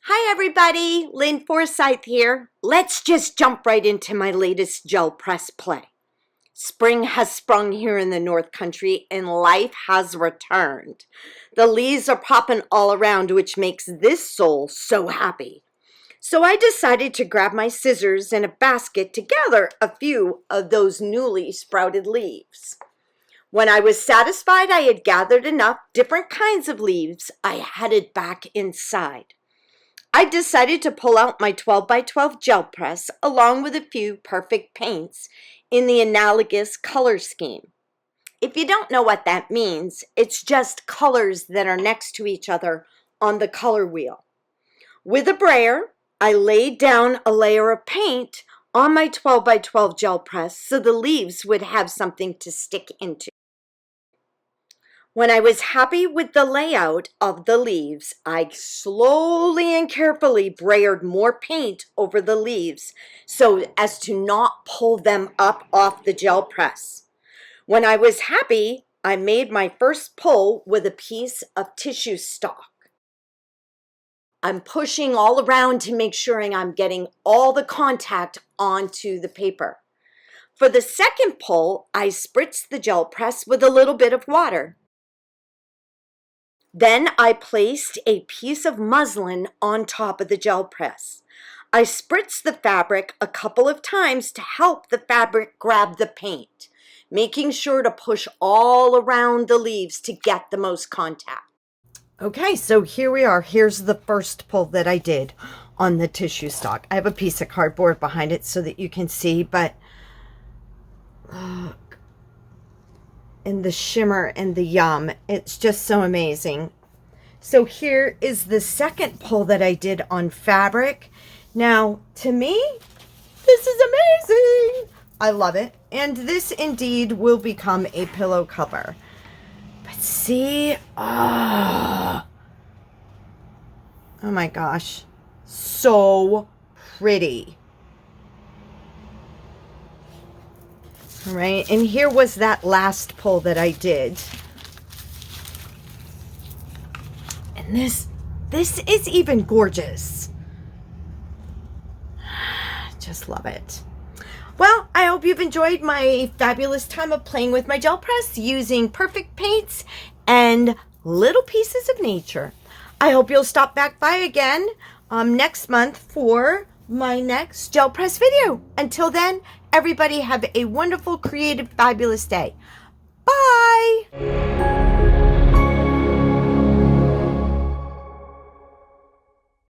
Hi everybody, Lynne Forsythe here. Let's just jump right into my latest gel press play. Spring has sprung here in the North Country and life has returned. The leaves are popping all around, which makes this soul so happy. So I decided to grab my scissors and a basket to gather a few of those newly sprouted leaves. When I was satisfied I had gathered enough different kinds of leaves, I headed back inside. I decided to pull out my 12 by 12 gel press along with a few perfect paints in the analogous color scheme. If you don't know what that means, it's just colors that are next to each other on the color wheel. With a brayer, I laid down a layer of paint on my 12 by 12 gel press so the leaves would have something to stick into. When I was happy with the layout of the leaves, I slowly and carefully brayered more paint over the leaves so as to not pull them up off the gel press. When I was happy, I made my first pull with a piece of tissue stock. I'm pushing all around to make sure I'm getting all the contact onto the paper. For the second pull, I spritzed the gel press with a little bit of water. Then I placed a piece of muslin on top of the gel press. I spritzed the fabric a couple of times to help the fabric grab the paint, making sure to push all around the leaves to get the most contact. Okay, so here we are. Here's the first pull that I did on the tissue stock. I have a piece of cardboard behind it so that you can see, but and the shimmer and the yum, it's just so amazing. So here is the second pull that I did on fabric. Now, to me, this is amazing. I love it. And this indeed will become a pillow cover. But see, oh my gosh, so pretty. All right, and here was that last pull that I did. And this is even gorgeous. Just love it. Well, I hope you've enjoyed my fabulous time of playing with my gel press using perfect paints and little pieces of nature. I hope you'll stop back by again next month for my next gel press video. Until then, everybody have a wonderful, creative, fabulous day. Bye!